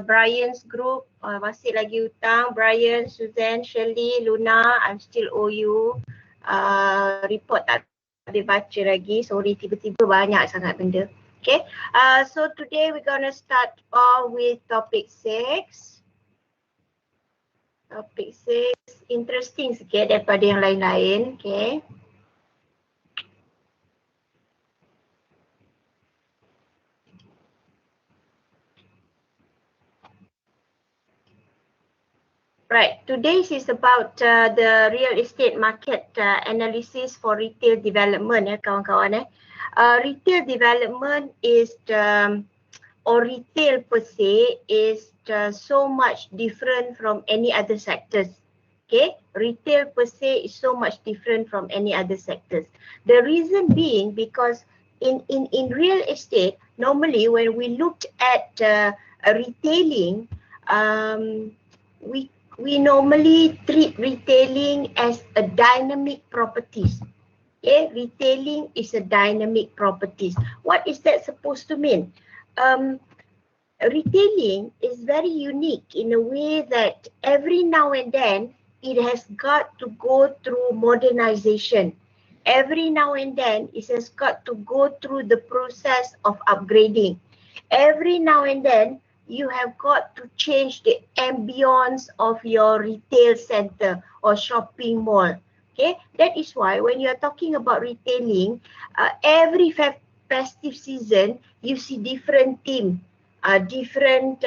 Brian's group, masih lagi hutang. Brian, Suzanne, Shirley, Luna, I'm still owe you. Report tak boleh baca lagi. Sorry, tiba-tiba banyak sangat benda. Okay, so today we're gonna start off with topic 6. Topic 6, interesting sikit daripada yang lain-lain. Okay. Right, today's is about the real estate market analysis for retail development ya kawan-kawan retail development is or retail per se is so much different from any other sectors. Okay, retail per se is so much different from any other sectors. The reason being because in real estate, normally when we looked at retailing, we normally treat retailing as a dynamic properties. Okay, retailing is a dynamic properties. What is that supposed to mean? Retailing is very unique in a way that every now and then it has got to go through modernization. Every now and then it has got to go through the process of upgrading. Every now and then you have got to change the ambience of your retail center or shopping mall. Okay, that is why when you are talking about retailing, every festive season you see different theme, different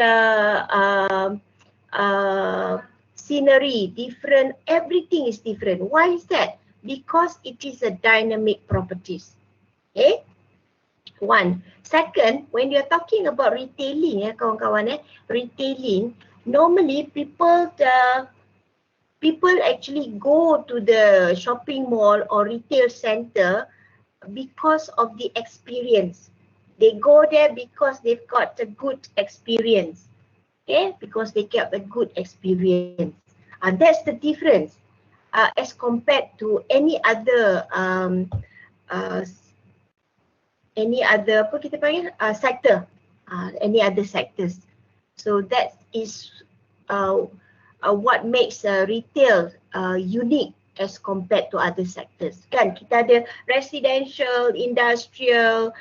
scenery, different, everything is different. Why is that? Because it is a dynamic properties. Okay. One. Second, when you're talking about retailing, kawan-kawan, retailing, normally people actually go to the shopping mall or retail center because of the experience. They go there because they've got a good experience. Okay, because they get a good experience. That's the difference as compared to any other apa kita panggil sector, any other sectors. So that is what makes retail unique as compared to other sectors. Kan kita ada residential, industrial,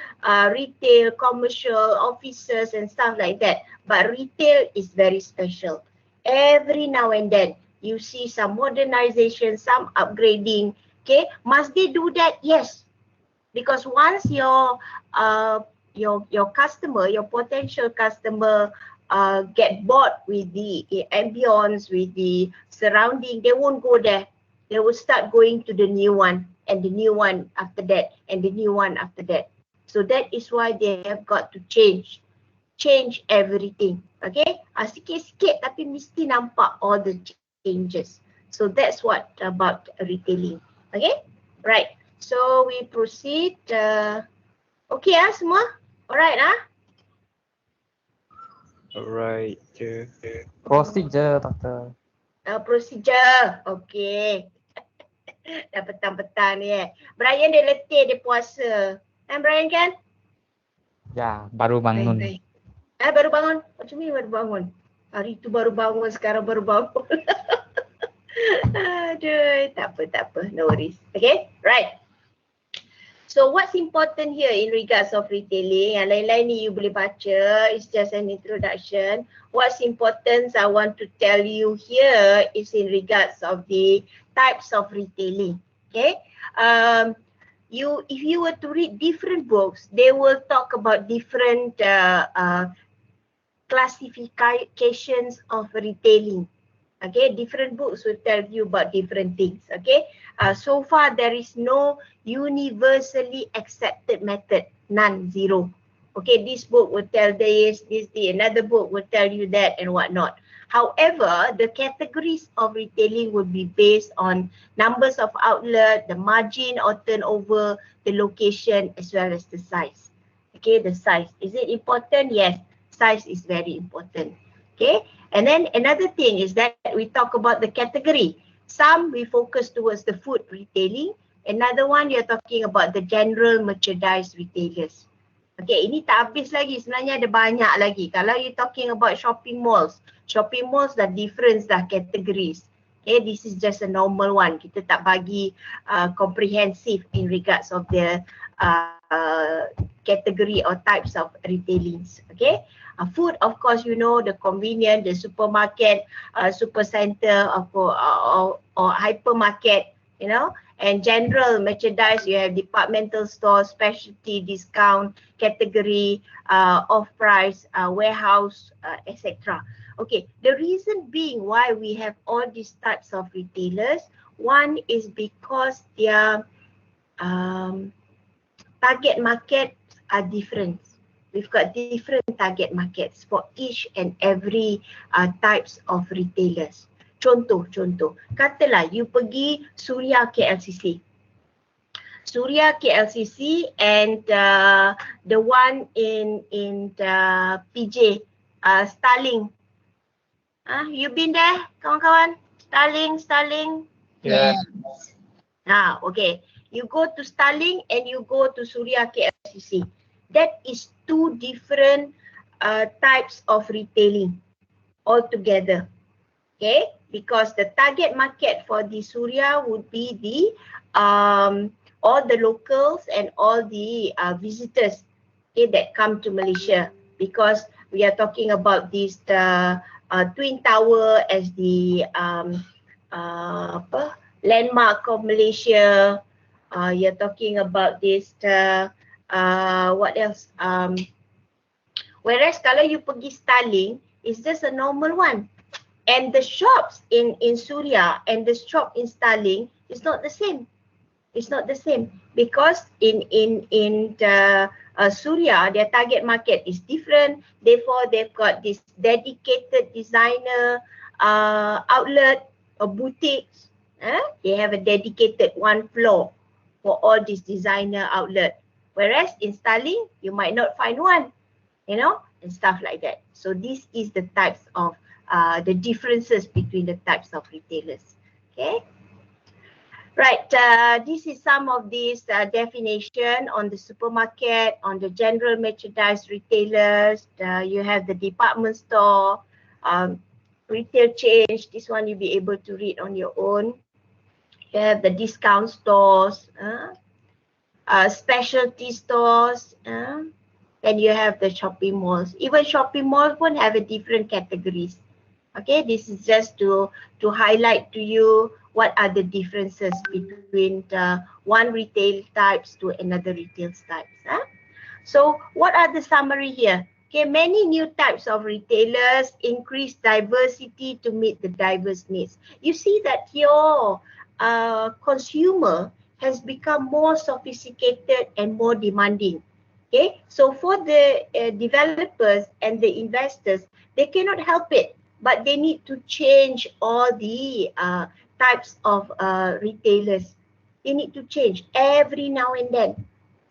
retail, commercial, offices and stuff like that. But retail is very special. Every now and then you see some modernization, some upgrading. Okay, must they do that? Yes. Because once your customer, your potential customer get bored with the ambience, with the surrounding, they won't go there. They will start going to the new one and the new one after that and the new one after that. So that is why they have got to change everything. Okay, sikit-sikit tapi mesti nampak all the changes. So that's what about retailing. Okay, right. So we proceed. Okay semua? Alright Alright. Procedure, Doctor. Procedure. Okay. Dah petang-petang ni Brian dia letih, dia puasa. Kan Brian kan? Ya, baru bangun. Baik. Baru bangun? Macam ni baru bangun? Hari tu baru bangun, sekarang baru bangun. Aduh, tak apa. No worries. Okay, right. So what's important here in regards of retailing, yang lain-lain ni you boleh baca, it's just an introduction. What's important I want to tell you here is in regards of the types of retailing. Okay, if you were to read different books, they will talk about different classifications of retailing. Okay, different books will tell you about different things. Okay, so far there is no universally accepted method, none, zero. Okay, this book will tell this, another book will tell you that and whatnot. However, the categories of retailing will be based on numbers of outlet, the margin or turnover, the location as well as the size. Okay, the size. Is it important? Yes, size is very important. Okay, and then another thing is that we talk about the category. Some we focus towards the food retailing. Another one you're talking about the general merchandise retailers. Okay, ini tak habis lagi. Sebenarnya ada banyak lagi. Kalau you talking about shopping malls dah different dah categories. Okay, this is just a normal one. Kita tak bagi comprehensive in regards of the category or types of retailings. Okay, food, of course, you know, the convenient, the supermarket, super center, or hypermarket, you know. And general merchandise, you have departmental stores, specialty, discount, category, off-price, warehouse, etc. Okay, the reason being why we have all these types of retailers, one is because their target markets are different. We've got different target markets for each and every types of retailers. Contoh, katalah you pergi Suria KLCC. Suria KLCC and the one in the PJ, Starling. You been there, kawan-kawan? Starling. Yeah. Okay. You go to Starling and you go to Suria KLCC. That is two different types of retailing altogether. Okay, because the target market for the Suria would be the all the locals and all the visitors, okay, that come to Malaysia, because we are talking about this Twin Tower as the landmark of Malaysia. You're talking about this what else? Whereas kalau you pergi Starling, it's just a normal one. And the shops in Suria and the shop in Starling is not the same. It's not the same because in the Suria, their target market is different. Therefore, they've got this dedicated designer outlet or boutiques. They have a dedicated one floor for all these designer outlet. Whereas in Starling, you might not find one, you know, and stuff like that. So this is the types of the differences between the types of retailers. Okay, right. This is some of these definition on the supermarket, on the general merchandise retailers. You have the department store, retail chain. This one you'll be able to read on your own. You have the discount stores, specialty stores. Then you have the shopping malls. Even shopping malls won't have a different categories. Okay, this is just to highlight to you what are the differences between the one retail types to another retail types. So what are the summary here? Okay, many new types of retailers, increase diversity to meet the diverse needs. You see that your consumer has become more sophisticated and more demanding. Okay, so for the developers and the investors, they cannot help it, but they need to change all the types of retailers. They need to change every now and then.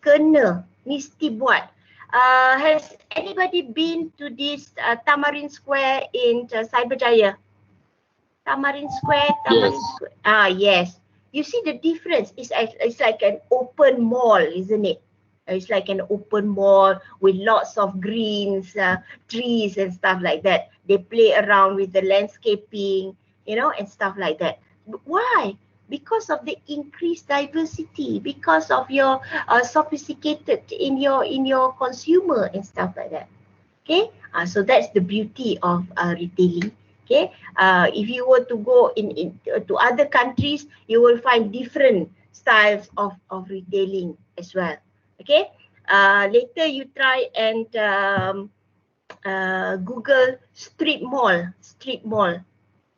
Kena, mesti buat. Has anybody been to this Tamarin Square in Cyberjaya? Tamarin Square, Square. Yes. You see the difference? It's like an open mall, isn't it? It's like an open mall with lots of greens, trees and stuff like that. They play around with the landscaping, you know, and stuff like that. But why? Because of the increased diversity, because of your sophisticated in your consumer and stuff like that. Okay, so that's the beauty of retailing. Okay, if you were to go to other countries, you will find different styles of retailing as well. Okay, later you try and Google strip mall.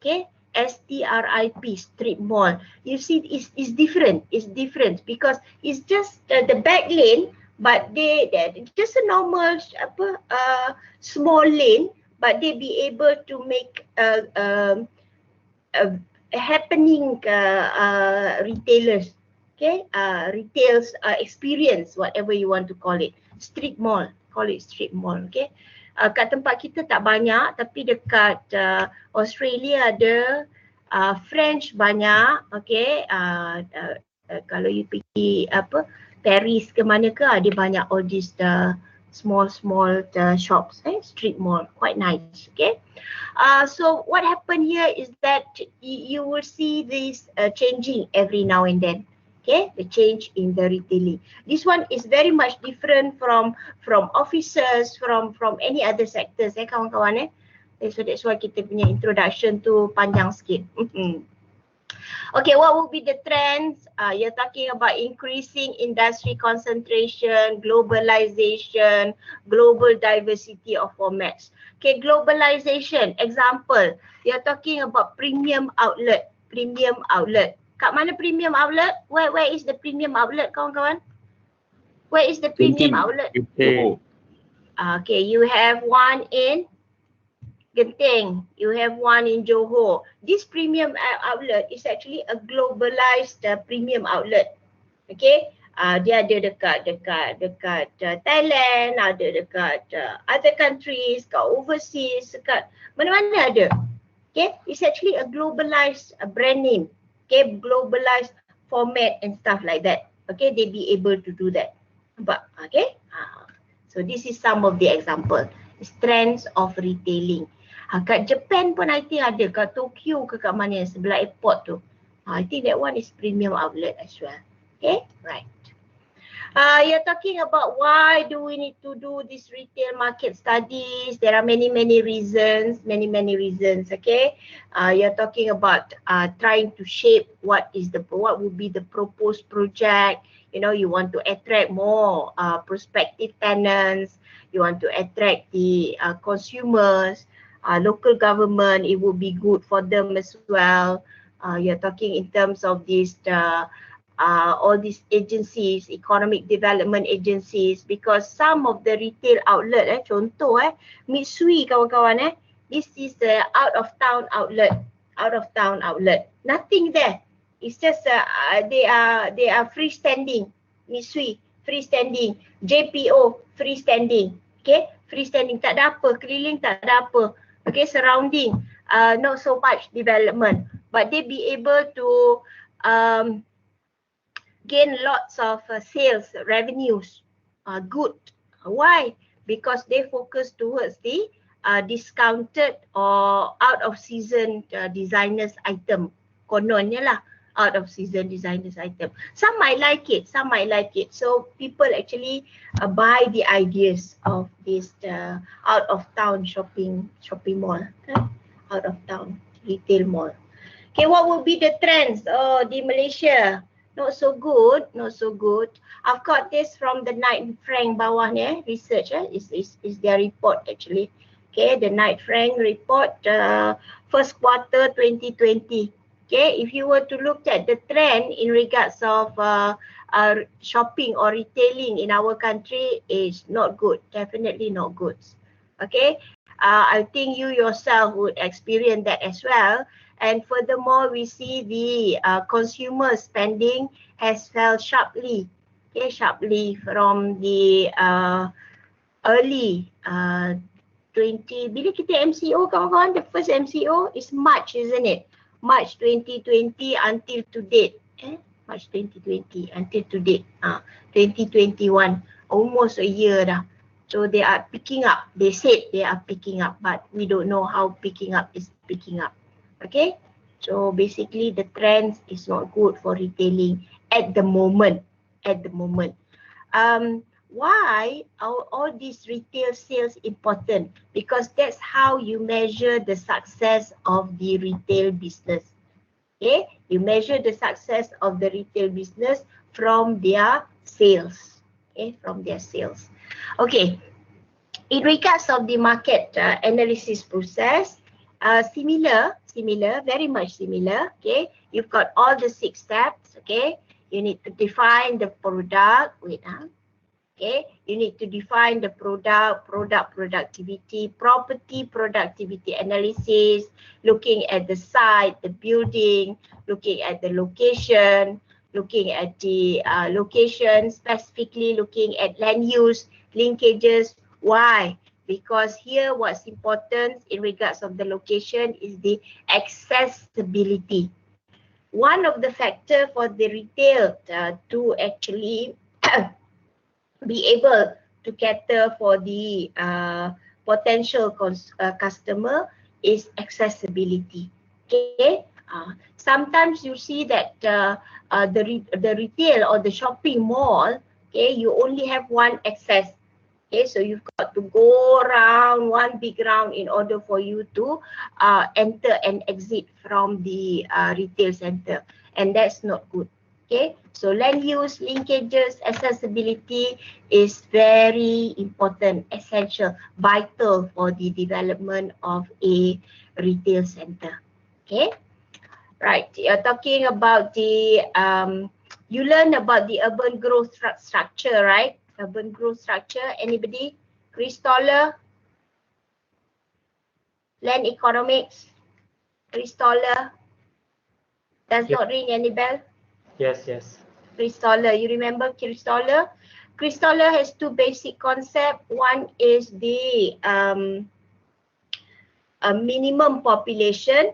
Okay, STRIP, strip mall. You see, it's different. It's different because it's just the back lane, but they just a normal small lane, but they be able to make a happening retailers. Okay, retails experience, whatever you want to call it. Strip mall, call it strip mall. Okay, kat tempat kita tak banyak, tapi dekat Australia ada, French banyak. Okay, kalau you pergi Paris ke mana ke, ada banyak all this small shops, street mall, quite nice. Okay. So what happened here is that you will see this changing every now and then. Okay, the change in the retailing. This one is very much different from offices, from any other sectors, kawan-kawan. So that's why kita punya introduction tu panjang sikit. Okay, what will be the trends? You're talking about increasing industry concentration, globalization, global diversity of formats. Okay, globalization, example, you're talking about premium outlet, Kat mana premium outlet? Where is the premium outlet, kawan-kawan? Where is the premium outlet? UK. Okay, you have one in Genting, you have one in Johor. This premium outlet is actually a globalized premium outlet. Okay, dia ada dekat Thailand, ada dekat other countries, kat overseas, dekat mana-mana ada. Okay, it's actually a globalized brand name. Okay, globalized format and stuff like that. Okay, they be able to do that. But okay, so this is some of the example. Trends of retailing. Kat Japan pun I think ada, kat Tokyo ke kat mana sebelah airport tu. I think that one is premium outlet as well. Okay, right. You're talking about why do we need to do this retail market studies. There are many reasons, many reasons. Okay, you're talking about trying to shape what would be the proposed project. You know, you want to attract more prospective tenants. You want to attract the consumers. Local government, it would be good for them as well. You're talking in terms of this all these agencies, economic development agencies, because some of the retail outlet, contoh Mitsui kawan-kawan, this is the out of town outlet, nothing there. It's just they are freestanding. Mitsui freestanding, JPO freestanding. Okay, freestanding, tak ada apa, keliling tak ada apa. Okay, surrounding not so much development, but they be able to gain lots of sales revenues. Good. Why? Because they focus towards the discounted or out of season designers item. Kononnya lah, out of season designers item. Some might like it, So people actually buy the ideas of this out of town shopping mall, out of town retail mall. Okay, what will be the trends? Oh, di Malaysia, not so good. I've got this from the Knight Frank bawah ni, research is their report actually. Okay, the Knight Frank report first quarter 2020. Okay, if you were to look at the trend in regards of shopping or retailing in our country, is not good, definitely not good. Okay, I think you yourself would experience that as well. And furthermore, we see the consumer spending has fell sharply, from the early 20, bila kita MCO kawan-kawan, the first MCO is March, isn't it? March 2020 until to date. March 2020 until to date. 2021, almost a year dah. So they are picking up. They said they are picking up, but we don't know how picking up is picking up. Okay, so basically the trends is not good for retailing at the moment. Why are all these retail sales important? Because that's how you measure the success of the retail business. Okay, you measure the success of the retail business from their sales. Okay, from their sales. Okay, in regards of the market analysis process, similar, very much similar. Okay, you've got all the 6 steps. Okay, you need to define the product. Okay, you need to define the product productivity, property productivity analysis, looking at the site, the building, looking at the location, specifically looking at land use, linkages. Why? Because here what's important in regards of the location is the accessibility. One of the factor for the retail to actually be able to cater for the potential customer is accessibility. Okay, sometimes you see that the retail or the shopping mall, okay, you only have one access. Okay, so you've got to go around one big round in order for you to enter and exit from the retail center, and that's not good. Okay, so land use, linkages, accessibility is very important, essential, vital for the development of a retail center. Okay, right, you're talking about the you learn about the urban growth structure, right? Urban growth structure, anybody? Chris Toller, land economics, Chris Toller, does not ring any bell? Yes. Chris Toller, you remember Chris Toller? Chris Toller has two basic concepts. One is the minimum population,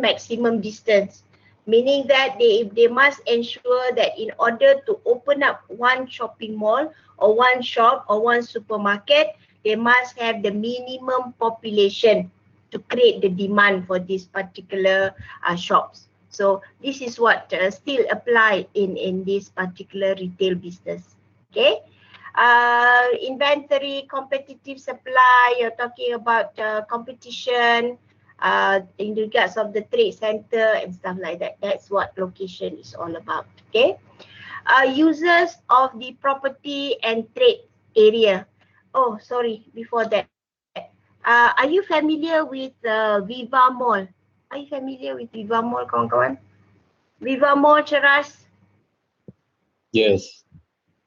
maximum distance, meaning that they must ensure that in order to open up one shopping mall or one shop or one supermarket, they must have the minimum population to create the demand for these particular shops. So this is what still apply in this particular retail business. Okay. Inventory, competitive supply, you're talking about competition in regards of the trade center and stuff like that. That's what location is all about. Okay. Users of the property and trade area. Oh, sorry, before that. Are you familiar with Viva Mall? Are you familiar with Viva Mall, kawan-kawan? Viva Mall, Ceras? Yes.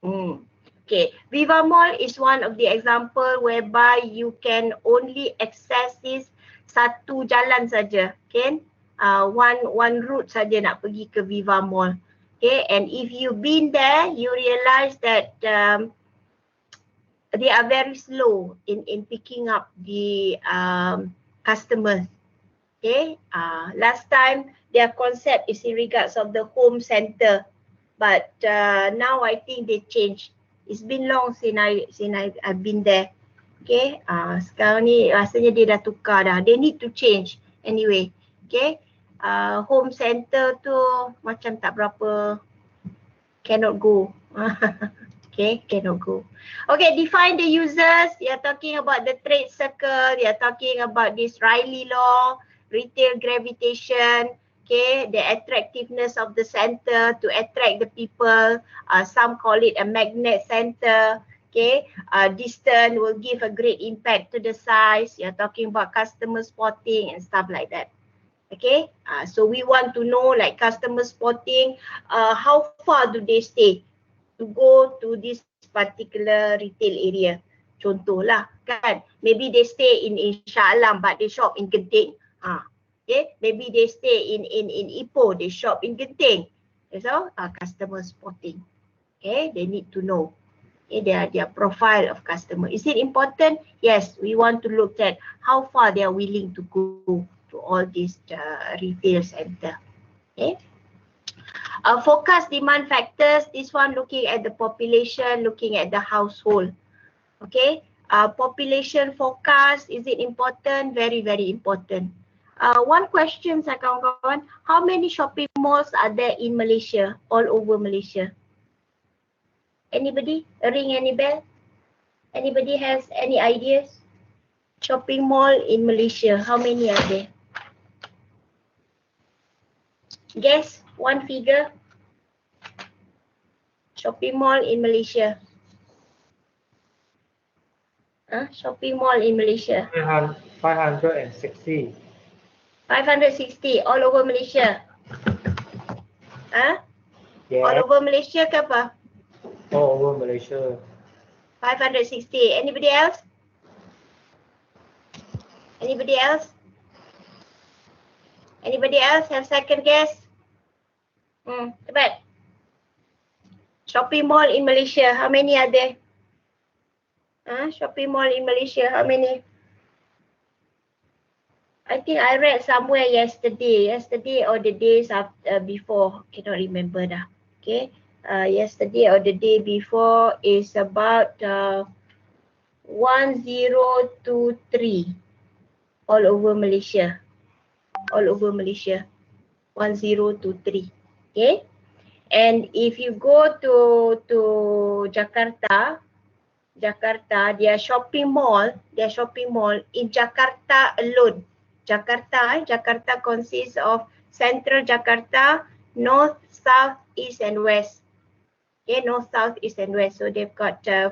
Okay, Viva Mall is one of the example whereby you can only access this satu jalan saja, okay? One route saja nak pergi ke Viva Mall. Okay, and if you've been there, you realize that they are very slow in picking up the customers. Okay, last time their concept is in regards of the home center, but now I think they changed. It's been long since I've been there. Okay, sekarang ni rasanya dia dah tukar dah. They need to change anyway. Okay, home center tu macam tak berapa, cannot go. Okay, cannot go. Okay, define the users. You're talking about the trade circle. You're talking about this Riley law, retail gravitation. Okay, the attractiveness of the center to attract the people. Some call it a magnet center. Okay, distance will give a great impact to the size. You're talking about customer spotting and stuff like that. Okay, so we want to know, like customer spotting, how far do they stay to go to this particular retail area. Contohlah kan, maybe they stay in Shah Alam but they shop in Genting. Okay, maybe they stay in Ipoh, they shop in Genting. So customer spotting. Okay, they need to know. Okay, their profile of customer. Is it important? Yes, we want to look at how far they are willing to go to all these retail center. Okay. Forecast demand factors, this one looking at the population, looking at the household. Okay, population forecast, is it important? Very, very important. One question, kawan-kawan, how many shopping malls are there in Malaysia, all over Malaysia? Anybody? Ring any bell? Anybody has any ideas? Shopping mall in Malaysia, how many are there? Guess one figure. Shopping mall in Malaysia. Shopping mall in Malaysia. 560. 560 all over Malaysia. Yes. All over Malaysia ke apa? All over Malaysia. 560. Anybody else? Anybody else? Anybody else have second guess? Cepat. Shopping mall in Malaysia, how many are there? Shopping mall in Malaysia, how many? I think I read somewhere yesterday or the days after, before, cannot remember dah. Okay, yesterday or the day before is about 1023 all over Malaysia. All over Malaysia. 1023. Okay. And if you go to Jakarta, their shopping mall in Jakarta alone. Jakarta consists of Central Jakarta, North, South, East and West. Okay, North, South, East and West. So they've got 5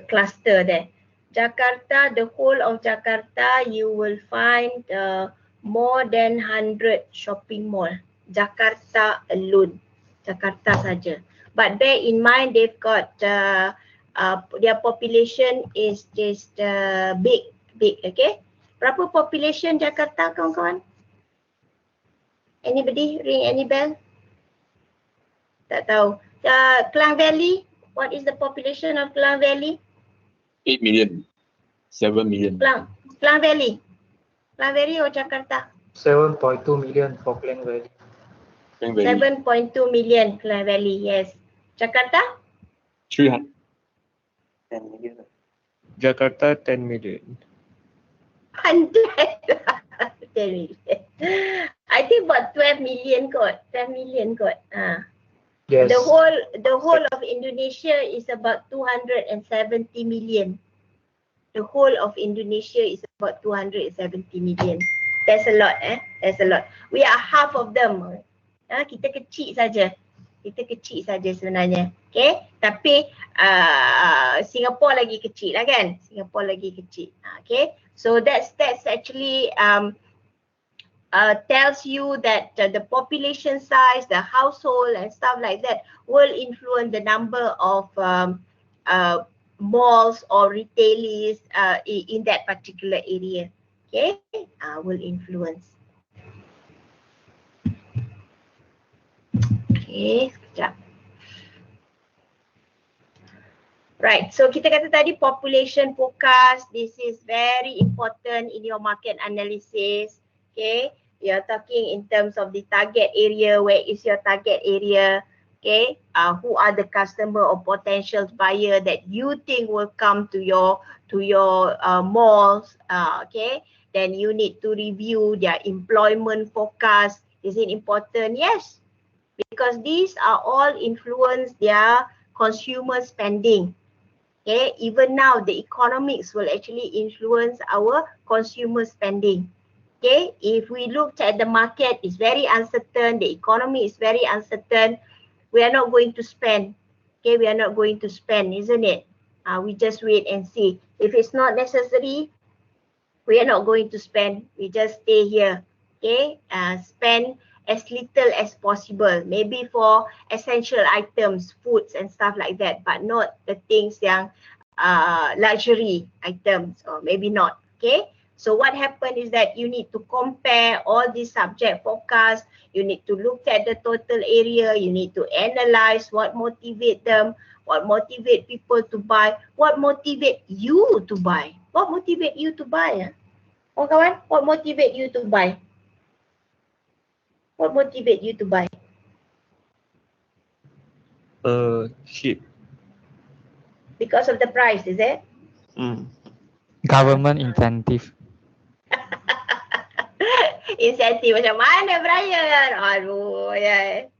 cluster there. Jakarta, the whole of Jakarta, you will find more than 100 shopping mall. Jakarta alone. Jakarta saja. But bear in mind they've got their population is just big, okay? Berapa population Jakarta kawan-kawan? Anybody ring any bell? Tak tahu. Klang Valley, what is the population of Klang Valley? 8 million. 7 million. Klang Valley. Klang Valley or Jakarta? 7.2 million for Klang Valley. 7.2 million Klang Valley, yes. Jakarta? 300. 10 million. Jakarta 10 million. 100. 10 million. I think about 12 million kot. 12 million kot. Yes. The whole of Indonesia is about 270 million. The whole of Indonesia is about 270 million. That's a lot, That's a lot. We are half of them. Kita kecil saja. Sebenarnya. Okay. Tapi Singapore lagi kecil lah kan? Singapore lagi kecil. Okay. So that's actually tells you that the population size, the household and stuff like that will influence the number of malls or retailers in that particular area. Okay, will influence. Okay, sekejap. Right, so kita kata tadi population forecast, this is very important in your market analysis. Okay, you're talking in terms of the target area, where is your target area? Okay, who are the customer or potential buyer that you think will come to your malls? Okay, then you need to review their employment forecast. Is it important? Yes, because these are all influence their consumer spending. Okay, even now the economics will actually influence our consumer spending. Okay, if we looked at the market, it's very uncertain, the economy is very uncertain, we are not going to spend. Okay, we are not going to spend, isn't it? We just wait and see. If it's not necessary, we are not going to spend. We just stay here. Okay, spend as little as possible. Maybe for essential items, foods and stuff like that, but not the things yang luxury items, or maybe not. Okay, so what happened is that you need to compare all these subject forecasts. You need to look at the total area. You need to analyze what motivate them, what motivate people to buy, what motivate you to buy. What motivate you to buy? Oh kawan, what motivate you to buy? What motivate you to buy? Cheap. Because of the price, is it? Government incentive. Incentive macam mana Brian? Aduh, ya.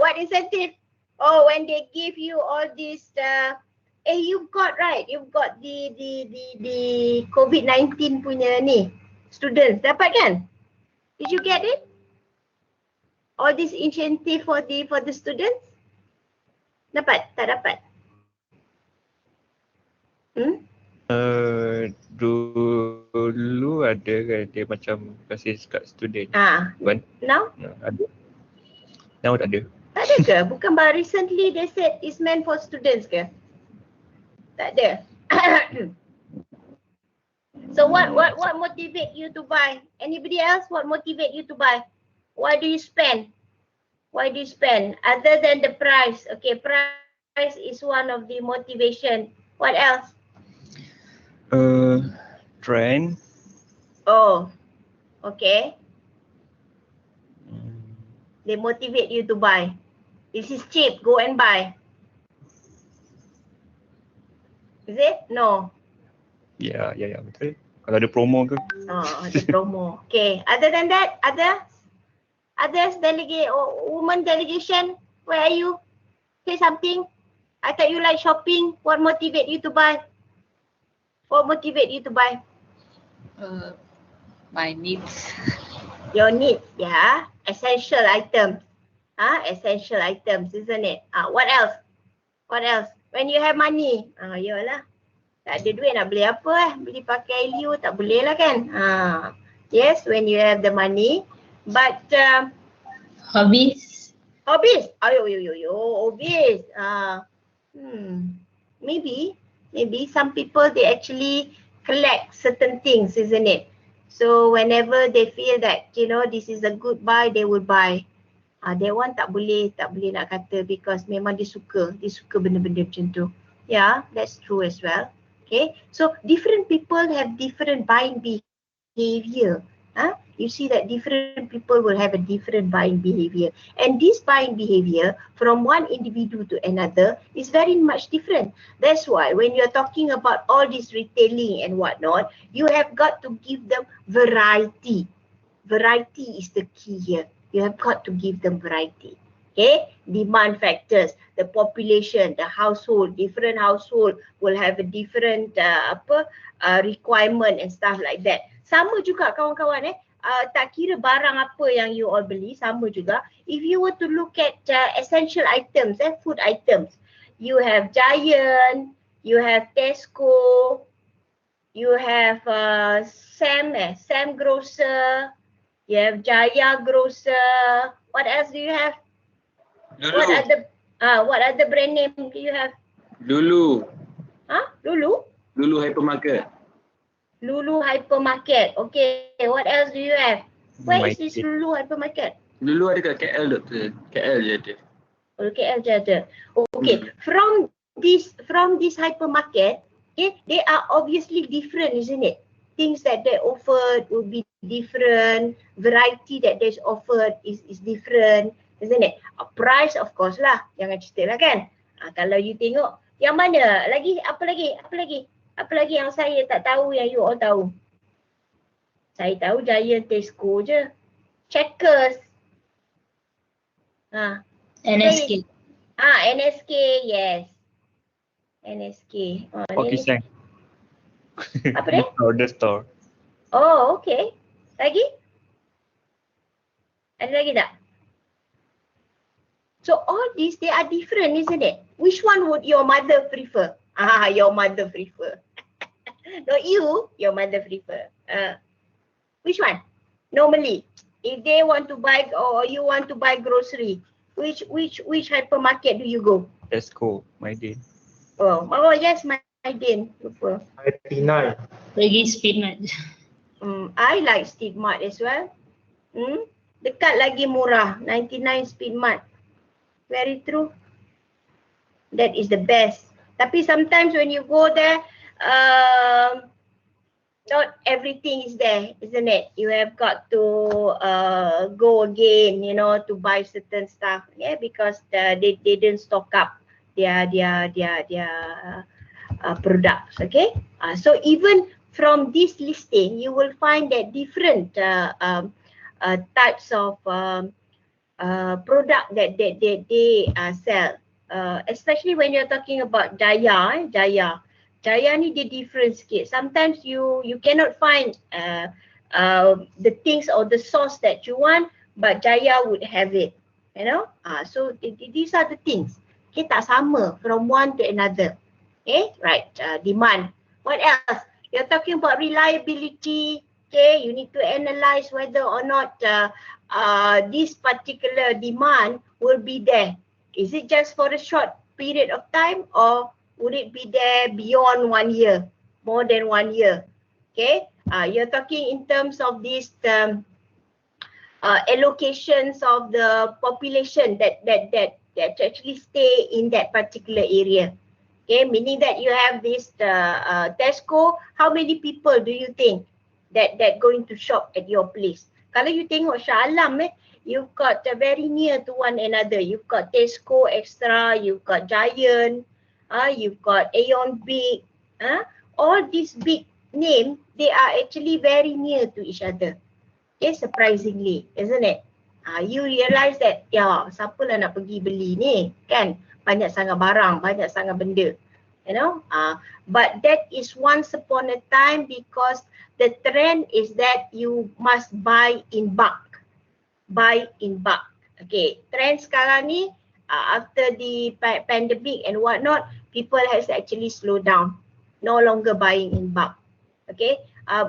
What incentive? Oh, when they give you all this you've got the COVID-19 punya ni students, dapat kan? Did you get it? All this incentive for the students? Dapat? Tak dapat? Dulu ada kan dia macam kasih kat student. Now? Ada. Now tak ada. Tak ada ke? Bukan baru recently they said it's meant for students ke? Tak ada. So what motivate you to buy? Anybody else? What motivate you to buy? Why do you spend? Why do you spend? Other than the price. Okay, price is one of the motivation. What else? Trend. Oh, okay. They motivate you to buy. This is cheap, go and buy. Is it? No. Ya, betul. Kalau ada promo ke? Oh, ada promo. Okay. Other than that, others delegate or woman delegation, where are you? Say something. I thought you like shopping. What motivate you to buy? What motivate you to buy? My needs. Your needs, yeah. Essential items. Essential items, isn't it? What else? What else? When you have money. Yalah. Tak ada duit nak beli apa Beli pakai Liu tak boleh lah kan. Yes, when you have the money. But Hobbies. hobbies. Hobbies. Maybe some people they actually collect certain things, isn't it? So whenever they feel that this is a good buy, they will buy. That one tak boleh nak kata because memang dia suka benda-benda macam tu. Yeah, that's true as well. Okay, so different people have different buying behavior. You see that different people will have a different buying behavior, and this buying behavior from one individual to another is very much different. That's why when you're talking about all this retailing and whatnot, you have got to give them variety. Variety is the key here. You have got to give them variety. Okay, demand factors, the population, the household, different household will have a different requirement and stuff like that. Sama juga kawan-kawan tak kira barang apa yang you all beli, sama juga. If you were to look at essential items, food items, you have Giant, you have Tesco, you have Sam Grocer, you have Jaya Grocer. What else do you have? Lulu. What other brand name do you have? Lulu. Lulu? Lulu hypermarket. Lulu hypermarket. Okay, what else do you have? Where is this Mighty. Lulu hypermarket? Lulu ada kat KL doktor. KL je ada. KL je ada. Okay, from this hypermarket, okay, they are obviously different, isn't it? Things that they offered will be different. Variety that is offered is different, isn't it? Price of course lah, jangan cerita lah kan. Kalau you tengok yang mana lagi, apa lagi yang saya tak tahu yang you all tahu. Saya tahu Giant, Tesco je. Checkers. NSK. NSK, yes. NSK. Pakistan. Apa dia? The store. Oh, okay. Lagi? Ada lagi tak? So all these, they are different, isn't it? Which one would your mother prefer? Your mother prefer. Not you, your mother prefer. Which one? Normally, if they want to buy or you want to buy grocery, which hypermarket do you go? Tesco, Maidin. Oh, yes, Maidin. Lupa. 99. Pergi Speedmart. I like Speedmart as well. Dekat lagi murah, 99 Speedmart. Very true. That is the best. Tapi sometimes when you go there, not everything is there, isn't it? You have got to go again, to buy certain stuff. Yeah, because they didn't stock up their products. Okay. So even from this listing, you will find that different types of product that they sell. Especially when you're talking about Jaya. Jaya ni dia different sikit. Sometimes you cannot find the things or the sauce that you want, but Jaya would have it. So these are the things. Okay, tak sama from one to another. Okay, right. Demand. What else? You're talking about reliability. Okay, you need to analyze whether or not this particular demand will be there. Is it just for a short period of time, or would it be there beyond 1 year, more than 1 year? Okay, you're talking in terms of these allocations of the population that actually stay in that particular area. Okay, meaning that you have this Tesco. How many people do you think that going to shop at your place? Kalau you tengok Shah Alam you've got very near to one another. You've got Tesco Extra, you've got Giant, you've got Aeon Big. All these big name, they are actually very near to each other. Okay, surprisingly, isn't it? You realize that, ya, siapa lah nak pergi beli ni, kan? Banyak sangat barang, banyak sangat benda. You know, but that is once upon a time because the trend is that you must buy in bulk. Buy in bulk. Okay, trend sekarang ni, after the pandemic and whatnot, people has actually slowed down. No longer buying in bulk. Okay,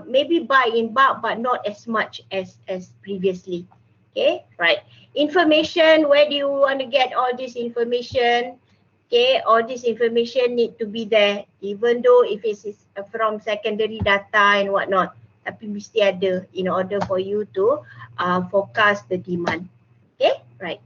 maybe buy in bulk but not as much as previously. Okay, right. Information, where do you want to get all this information? Okay, all this information need to be there even though if it is from secondary data and whatnot. Tapi mesti ada in order for you to forecast the demand. Okay, right.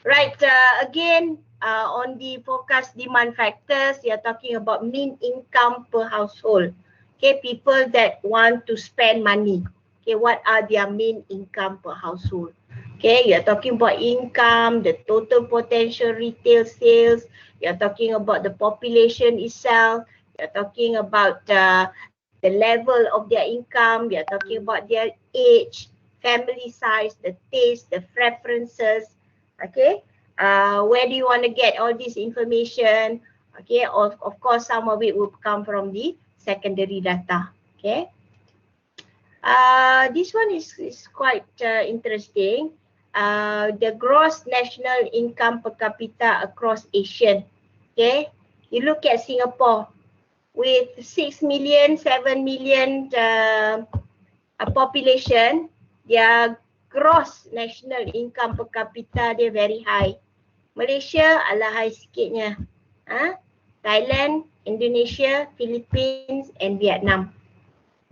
Right, again, on the forecast demand factors, you are talking about mean income per household. Okay, people that want to spend money. Okay, what are their main income per household? Okay, you are talking about income, the total potential retail sales. You are talking about the population itself. You are talking about the level of their income. You are talking about their age, family size, the taste, the preferences. Okay, where do you want to get all this information? Okay, of course, some of it will come from the secondary data. Okay, this one is quite interesting. The gross national income per capita across Asian. Okay, you look at Singapore with 6 million, 7 million population, their gross national income per capita dia very high. Malaysia ala high sikitnya. Thailand, Indonesia, Philippines and Vietnam.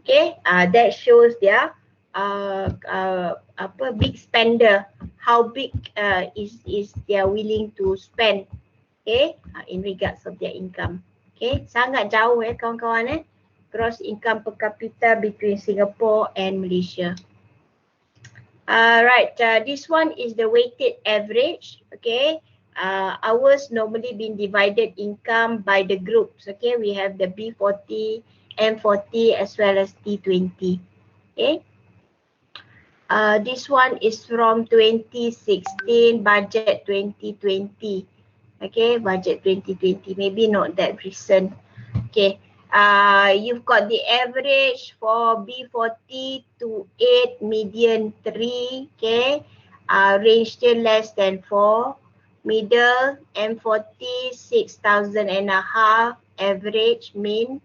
Okay, that shows their big spender, how big is they are willing to spend, okay, in regards of their income. Okay, sangat jauh kawan-kawan gross income per capita between Singapore and Malaysia. Right, this one is the weighted average. Okay, ours normally been divided income by the groups. Okay, we have the B40, M40 as well as T20. Okay. This one is from 2016, budget 2020. Okay, budget 2020, maybe not that recent. Okay, you've got the average for B40 to 8, median 3, okay, range still less than 4, middle M40 6,500, average mean.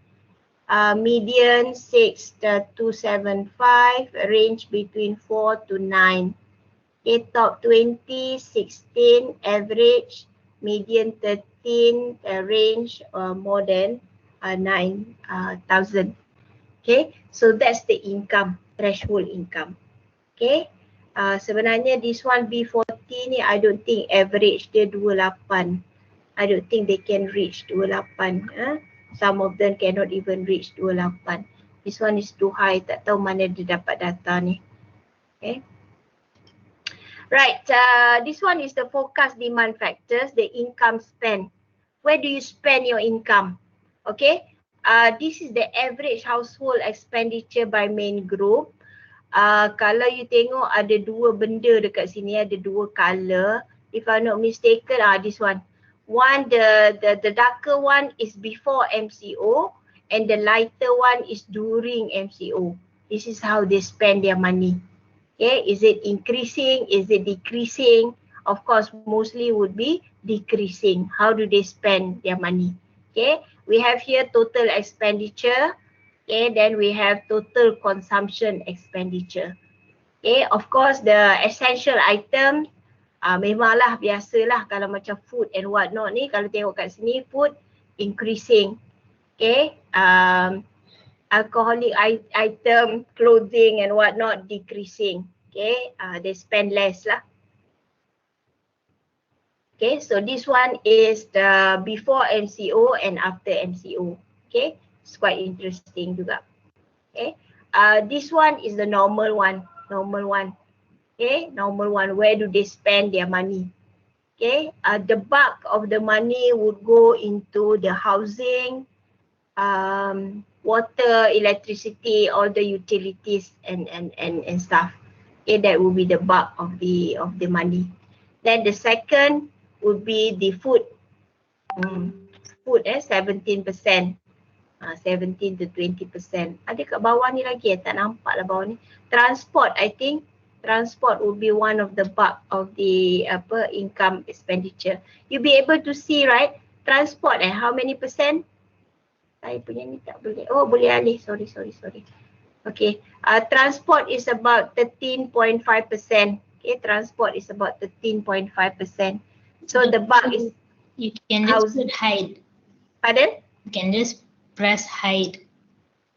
Median 6,275, range between 4 to 9. Okay, top 20, 16, average, median 13, range more than 9,000. Okay, so that's the income, threshold income. Okay, sebenarnya this one B40 ni I don't think average dia 28. I don't think they can reach 28. Some of them cannot even reach 28. This one is too high, tak tahu mana dia dapat data ni. Okay. Right, this one is the forecast demand factors, the income spend. Where do you spend your income? Okay, this is the average household expenditure by main group. Kalau you tengok ada dua benda dekat sini, ada dua color. If I'm not mistaken, this one. One, the darker one is before MCO and the lighter one is during MCO. This is how they spend their money. Okay, is it increasing? Is it decreasing? Of course, mostly would be decreasing. How do they spend their money? Okay, we have here total expenditure. Okay, then we have total consumption expenditure. Okay, of course, the essential item memanglah biasalah kalau macam food and whatnot ni, kalau tengok kat sini food increasing. Okay, alcoholic item, clothing and whatnot decreasing. Okay, they spend less lah. Okay, so this one is the before MCO and after MCO. Okay, it's quite interesting juga. Okay, this one is the normal one. Okay, normal one, where do they spend their money? Okay, the bulk of the money would go into the housing, water, electricity, all the utilities and stuff. Okay, that will be the bulk of the money. Then the second would be the food. Food 17%. 17 to 20%. Ada kat bawah ni lagi tak nampak lah bawah ni. Transport, I think transport will be one of the bulk of the income expenditure. You be able to see, right? Transport how many percent? Saya punya ni tak boleh. Oh, boleh alih. Sorry. Okay. Transport is about 13.5%. Okay, transport is about 13.5%. So the bulk is You can just put hide. Pardon? You can just press hide.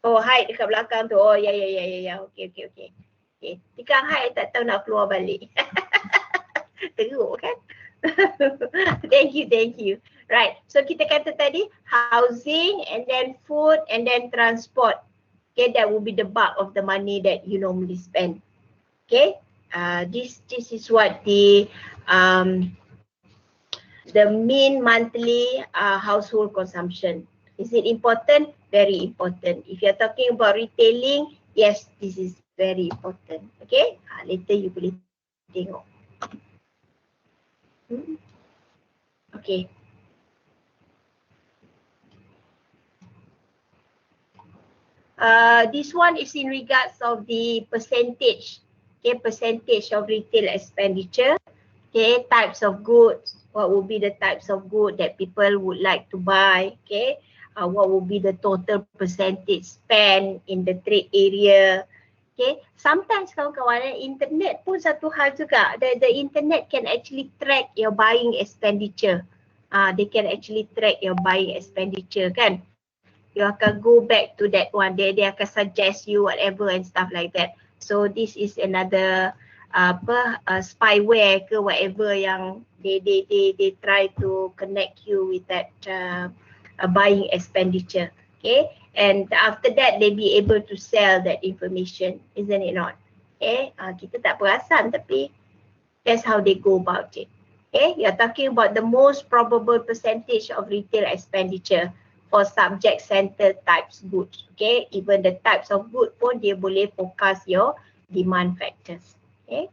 Oh, hide dekat belakang tu. Oh, ya. Okay. Tikang hide tak tahu nak keluar balik. Teruk kan? Thank you. Right. So kita kata tadi housing and then food and then transport. Okay, that will be the bulk of the money that you normally spend. Okay. This is what the mean monthly household consumption. Is it important? Very important. If you're talking about retailing, yes, this is very important. Okay, later you boleh tengok. Okay. This one is in regards of the percentage. Okay, percentage of retail expenditure. Okay, types of goods. What would be the types of good that people would like to buy? Okay, what would be the total percentage spent in the trade area? Okay, sometimes kawan-kawan, internet pun satu hal juga. The internet can actually track your buying expenditure. They can actually track your buying expenditure kan. You akan go back to that one. They akan suggest you whatever and stuff like that. So this is another spyware ke whatever yang they try to connect you with that buying expenditure. Okay, and after that they be able to sell that information, isn't it not? Okay, kita tak perasan tapi that's how they go about it. Okay, you're talking about the most probable percentage of retail expenditure for subject center types goods. Okay, even the types of good pun dia boleh forecast your demand factors. Okay,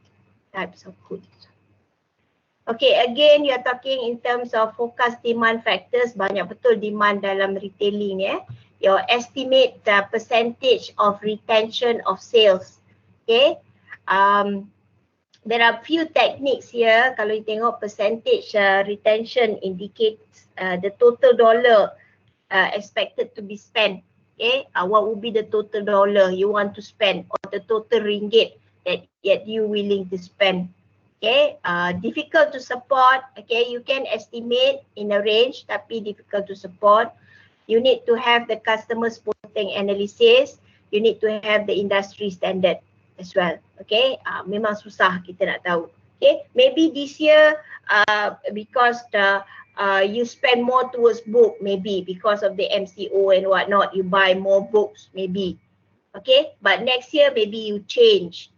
types of goods. Okay, again you're talking in terms of forecast demand factors, banyak betul demand dalam retailing ya. Your estimate the percentage of retention of sales. Okay, there are few techniques here. Kalau you tengok percentage retention indicates the total dollar expected to be spent. Okay, what would be the total dollar you want to spend or the total ringgit that you willing to spend. Okay, difficult to support. Okay, you can estimate in a range tapi difficult to support. You need to have the customer spotting analysis. You need to have the industry standard as well. Okay, memang susah kita nak tahu. Okay, maybe this year because you spend more towards book, maybe because of the MCO and whatnot, you buy more books maybe. Okay, but next year maybe you change.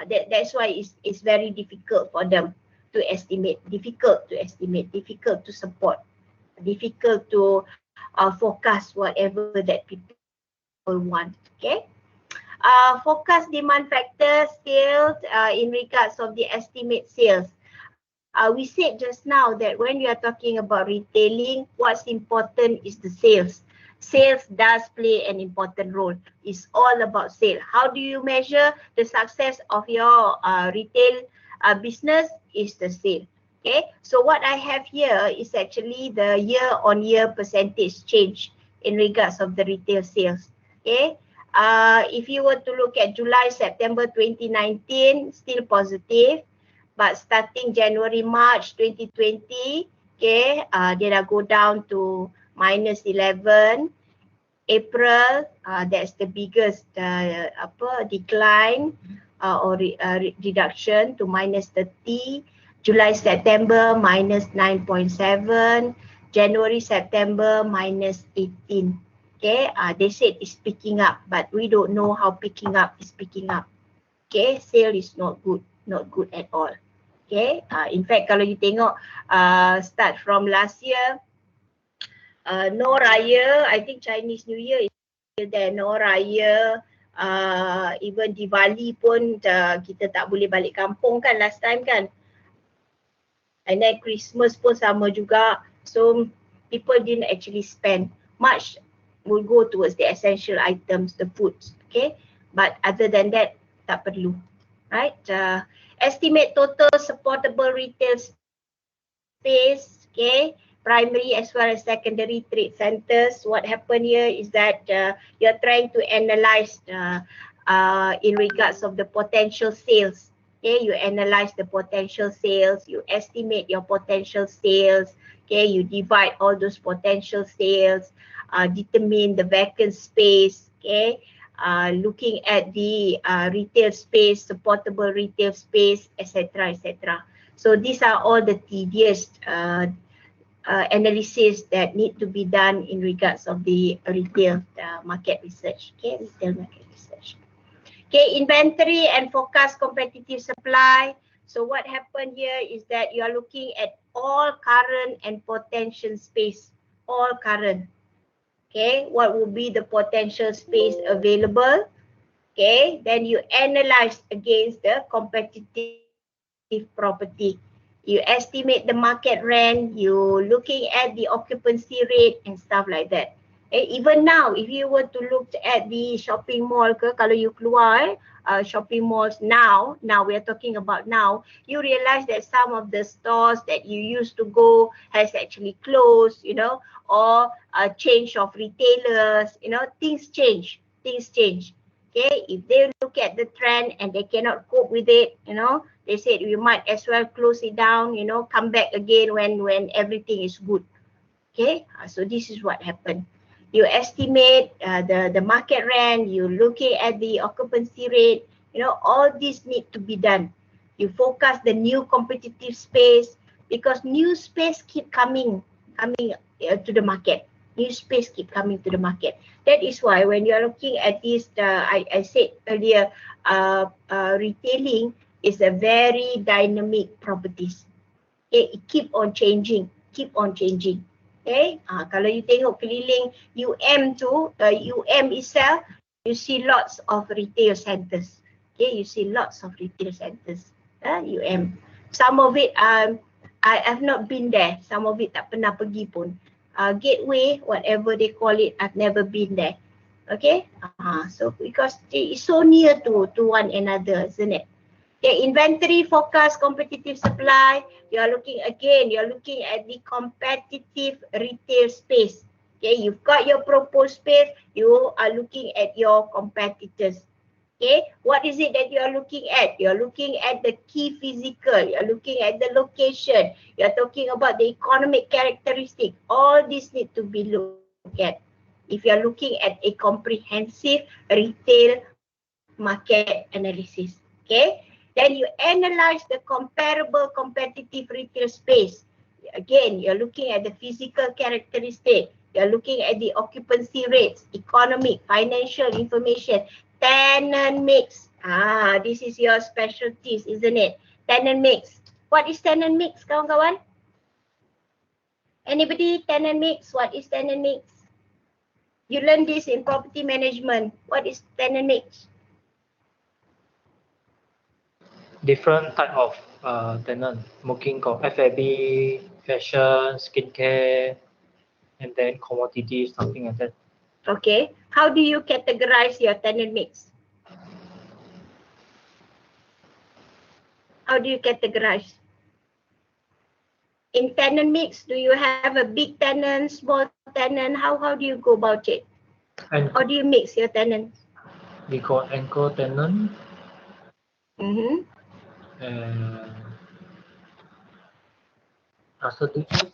That's why it's very difficult for them to estimate, difficult to support, difficult to forecast whatever that people want. Okay, forecast demand factors, sales in regards of the estimate sales. We said just now that when you are talking about retailing, what's important is the sales. Sales does play an important role. It's all about sale. How do you measure the success of your retail business? Is the sale. Okay, so what I have here is actually the year-on-year percentage change in regards of the retail sales. Okay, if you were to look at July, September 2019, still positive, but starting January, March 2020, okay, they dah go down to -11. April, that's the biggest decline or reduction to -30. July, September -9.7. January, September -18. Okay, they said it's picking up, but we don't know how picking up is picking up. Okay, sale is not good. not good at all. Okay, in fact kalau you tengok start from last year, no raya, I think Chinese New Year is there, no raya, even Diwali pun kita tak boleh balik kampung kan last time kan. And then Christmas pun sama juga. So people didn't actually spend much, will go towards the essential items, the foods, okay? But other than that, tak perlu, right? Estimate total supportable retail space, okay? Primary as well as secondary trade centers. What happened here is that you're trying to analyze in regards of the potential sales. Okay, you analyze the potential sales, you estimate your potential sales, okay, you divide all those potential sales, determine the vacant space, okay, looking at the retail space, supportable retail space, etc., etc. So these are all the tedious analysis that need to be done in regards of the retail market research, okay, retail market research. Okay, inventory and forecast competitive supply. So what happened here is that you are looking at all current and potential space, all current. Okay, what will be the potential space available? Okay, then you analyze against the competitive property. You estimate the market rent, you looking at the occupancy rate and stuff like that. Even now, if you were to look at the shopping mall ke, kalau you keluar shopping malls now we are talking about now, you realize that some of the stores that you used to go has actually closed, you know, or a change of retailers, you know, things change. Okay, if they look at the trend and they cannot cope with it, you know, they said we might as well close it down, you know, come back again when everything is good. Okay, so this is what happened. You estimate the market rent, you looking at the occupancy rate, you know, all this need to be done. You focus the new competitive space because new space keep coming to the market. New space keep coming to the market. That is why when you are looking at this, I said earlier, retailing is a very dynamic properties. Okay, it keep on changing. Okay, kalau you tengok keliling UM itself, you see lots of retail centers. Okay, you see lots of retail centers. UM. Some of it I have not been there. Some of it tak pernah pergi pun. Gateway, whatever they call it, I've never been there. Okay, so because it is so near to one another, isn't it? Okay, inventory, forecast, competitive supply. You're looking at the competitive retail space. Okay, you've got your proposed space, you are looking at your competitors. Okay, what is it that you are looking at? You're looking at the key physical, you're looking at the location, you're talking about the economic characteristic. All this need to be looked at if you're looking at a comprehensive retail market analysis. Okay, then you analyze the comparable competitive retail space. Again, you're looking at the physical characteristic, you're looking at the occupancy rates, economic, financial information, tenant mix. This is your specialties, isn't it? Tenant mix. What is tenant mix, kawan-kawan? Anybody? Tenant mix. What is tenant mix? You learn this in property management. What is tenant mix? Different type of tenant. Mungkin got F&B, fashion, skincare, and then commodities, something like that. Okay. How do you categorize your tenant mix? How do you categorize? In tenant mix, do you have a big tenant, small tenant? How do you go about it? And How do you mix your tenants? we got anchor tenant Mm-hmm. and master teacher.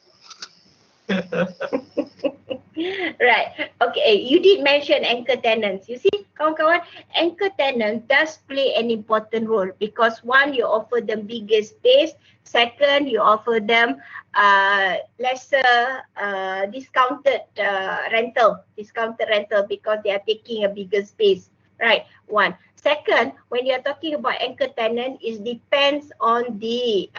Right. Okay. You did mention anchor tenants. You see, kawan-kawan, anchor tenant does play an important role because one, you offer them bigger space. Second, you offer them lesser discounted rental because they are taking a bigger space. Right. One. Second, when you're talking about anchor tenant, it depends on the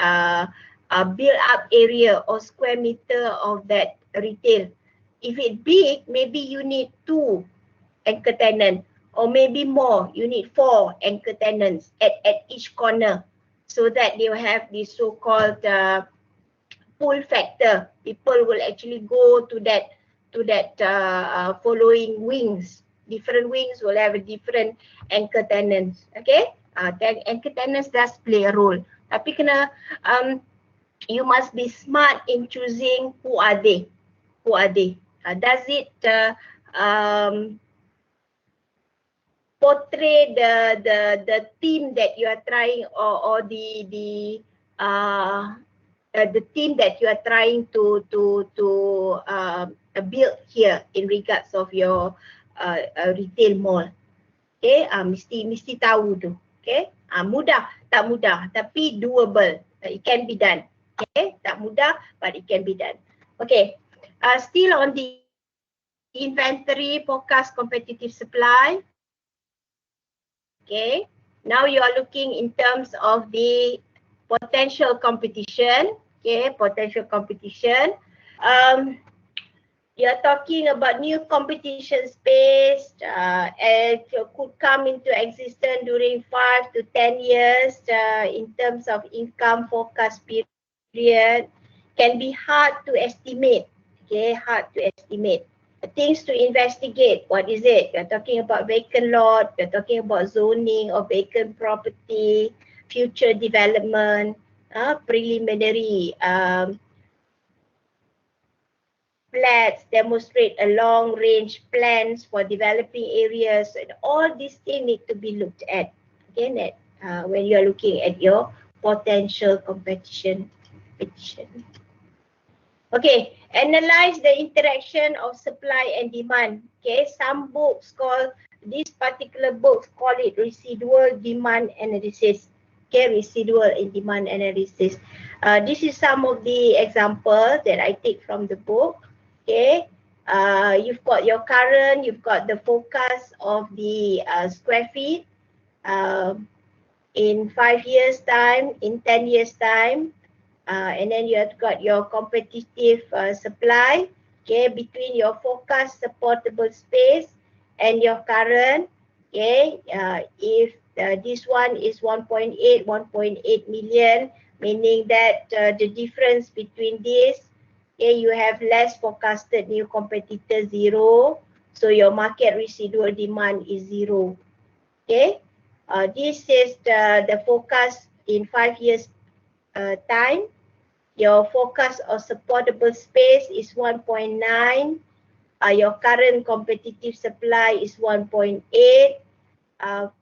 build up area or square meter of that retail. If it's big, maybe you need 2 anchor tenant, or maybe more, you need 4 anchor tenants at each corner, so that they will have the so-called pull factor. People will actually go to that following wings. Different wings will have a different anchor tenants. Okay, anchor tenants does play a role. Tapi kena you must be smart in choosing who are they. Does it portray the theme that you are trying, or the theme that you are trying to build here in regards of your retail mall. Okay, mesti tahu tu. Okay, mudah tak mudah tapi doable. It can be done. Okay, tak mudah but it can be done. Okay, still on the inventory, forecast, competitive supply. Okay, now you are looking in terms of the potential competition. Okay, potential competition. You are talking about new competition space and could come into existence during 5 to 10 years in terms of income forecast period. Can be hard to estimate. Okay, hard to estimate. Things to investigate. What is it? You're talking about vacant lot, you're talking about zoning of vacant property, future development, preliminary plans, demonstrate a long range plans for developing areas, and all these things need to be looked at. Again, when you are looking at your potential competition. Okay, analyze the interaction of supply and demand. Okay, some books call, this particular books call it residual demand analysis. Okay, residual and demand analysis. This is some of the examples that I take from the book. Okay, you've got your current, you've got the forecast of the square feet in 5 years time, in 10 years time. And then you have got your competitive supply, okay, between your forecast supportable space and your current. Okay, if this one is 1.8 million, meaning that the difference between this, okay, you have less forecasted new competitor, 0, so your market residual demand is 0. Okay, this is the forecast in 5 years time. Your forecast of supportable space is 1.9. Your current competitive supply is 1.8.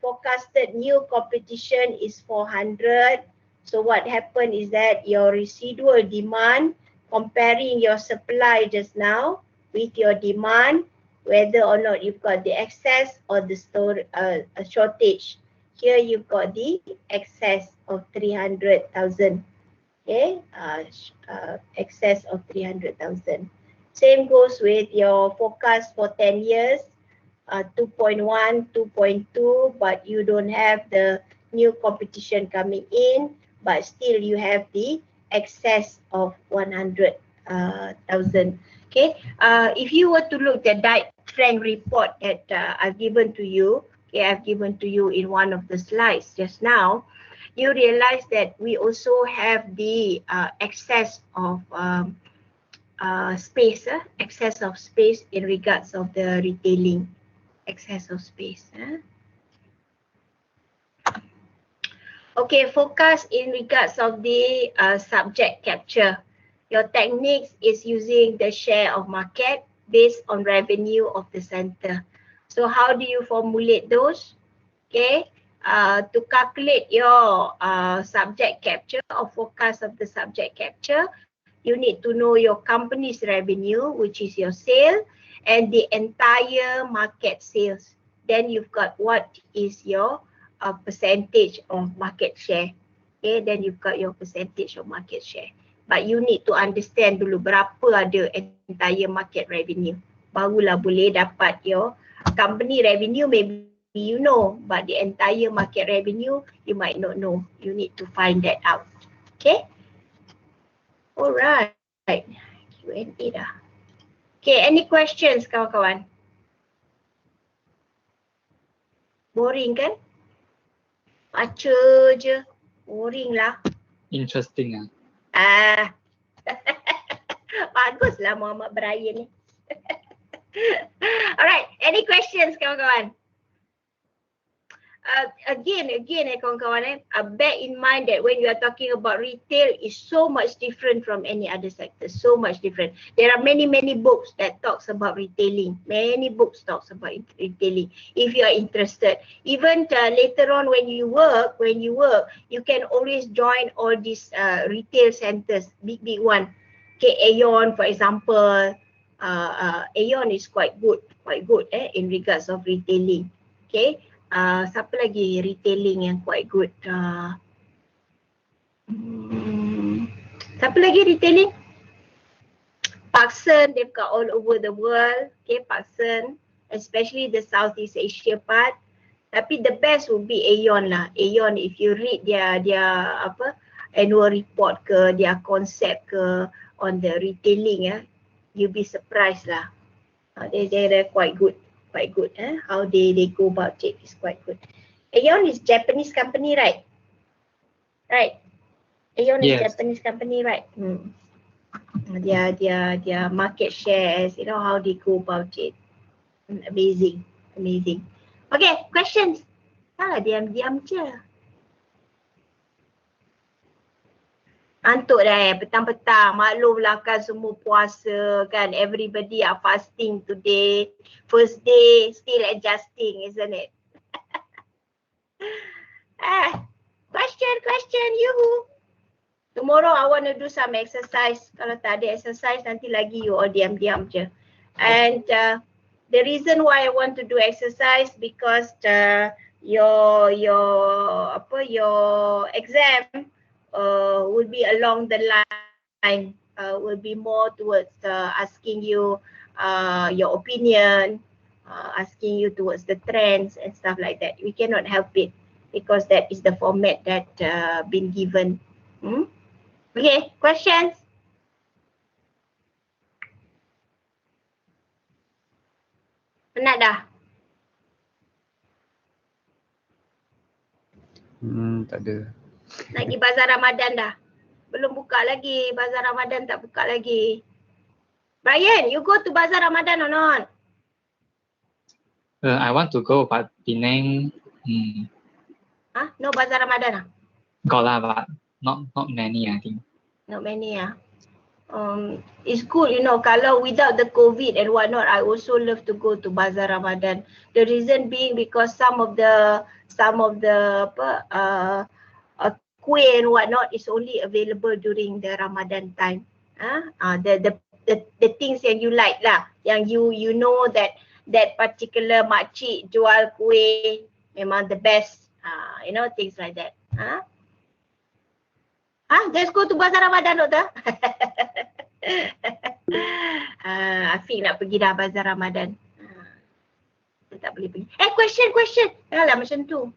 Forecasted new competition is 400. So what happened is that your residual demand, comparing your supply just now with your demand, whether or not you've got the excess or the shortage. Here you've got the excess of 300,000. Okay, excess of 300,000. Same goes with your forecast for 10 years, 2.1, 2.2, but you don't have the new competition coming in, but still you have the excess of 100,000. Okay, if you were to look at that Frank report that I've given to you, okay, I've given to you in one of the slides just now, you realize that we also have the excess of space, excess of space in regards of the retailing, excess of space. Okay, focus in regards of the subject capture. Your techniques is using the share of market based on revenue of the center. So how do you formulate those? Okay. To calculate your subject capture or forecast of the subject capture, you need to know your company's revenue, which is your sale, and the entire market sales. Then you've got what is your percentage of market share. Okay, then you've got your percentage of market share. But you need to understand dulu berapa ada entire market revenue. Barulah boleh dapat your company revenue maybe you know, but the entire market revenue, you might not know. You need to find that out. Okay? Alright. Q&A dah. Okay, any questions kawan-kawan? Boring kan? Baca je. Boring lah. Interesting. Ah. Baguslah Muhammad Brian ni. Alright, any questions kawan-kawan? Again kawan-kawan, bear in mind that when you are talking about retail, is so much different from any other sector, so much different. There are many books that talks about retailing. Many books talks about retailing. If you are interested, even later on when you work, you can always join all these retail centers, big one. Okay, Aeon for example. Aeon is quite good in regards of retailing. Okay. Siapa lagi retailing yang quite good? Siapa lagi retailing? Parkson, they've got all over the world. Okay, Parkson, especially the Southeast Asia part. Tapi the best would be Aeon lah. Aeon, if you read their annual report ke, their concept ke on the retailing, you'll be surprised lah. They're quite good. How they go about it is quite good. Aeon is Japanese company, right? Aeon is Japanese company, right? Their market shares, you know how they go about it. Amazing. Okay, questions? Diam je. Antuk dah petang-petang, maklumlah kan semua puasa kan, everybody are fasting today, first day still adjusting, isn't it? Question, yuhu. Tomorrow I want to do some exercise. Kalau tak ada exercise nanti lagi you all diam-diam je. And the reason why I want to do exercise because your exam will be along the line, will be more towards asking you your opinion, asking you towards the trends and stuff like that. We cannot help it because that is the format that been given. Okay, questions? Penat dah? Tak ada. Nak pergi bazar Ramadan dah? Belum buka lagi, bazar Ramadan tak buka lagi. Brian, you go to bazar Ramadan or not? I want to go, but Penang, No bazar Ramadan ah? got lah, but not many, I think. Not many ah. It's good, you know, kalau without the COVID and whatnot, I also love to go to bazar Ramadan. The reason being because some of the kuih and whatnot is only available during the Ramadan time. The things yang you like lah, yang you know that particular makcik jual kuih memang the best. You know, things like that. Let's go to bazar Ramadan, Doktor. Afiq nak pergi dah bazar Ramadan. Dia tak boleh pergi. Question. Alah macam tu.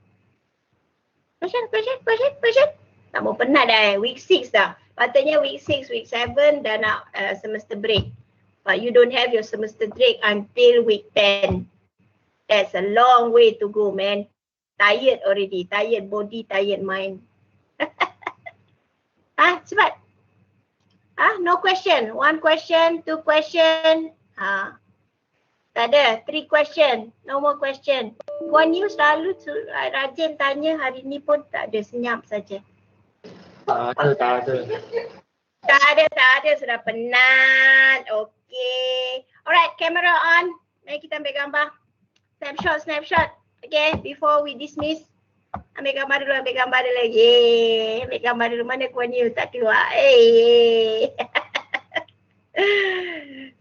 Question. Tak mau penat dah week 6 dah. Patutnya week 6, week 7 dah nak semester break. But you don't have your semester break until week 10. That's a long way to go, man. Tired already. Tired body, tired mind. Cepat. No question. 1 question, 2 question. Tak ada. 3 question. No more question. Puan Yu selalu rajin tanya, hari ni pun tak ada, senyap saja. Tak ada. Tak ada. Sudah penat. Okay. Alright, camera on. Mari kita ambil gambar. Snapshot. Okay, before we dismiss. Ambil gambar dulu. Yeay. Ambil gambar dulu. Mana Puan Yu tak keluar.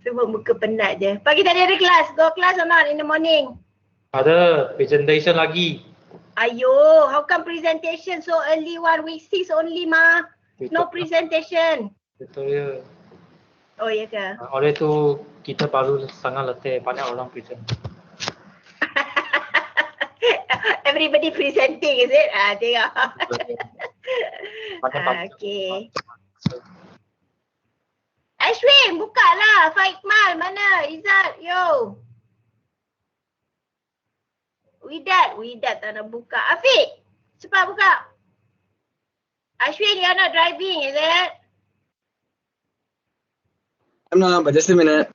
Semua muka penat je. Pagi tadi ada kelas. Go class or not in the morning? Ada presentation lagi. Ayo, how come presentation so early one? Week 6 only ma. No presentation. Betul ya. Oh ya ke? Oleh tu kita baru sangat letih, banyak orang present. Everybody presenting, is it? Tengok. Pandai-pandai. Okay. Ashwin, buka lah. Faikmal, mana? Izzat, yo. Widat tak nak buka. Afiq, cepat buka. Ashwin, you're not driving, is it? I'm not, but just a minute.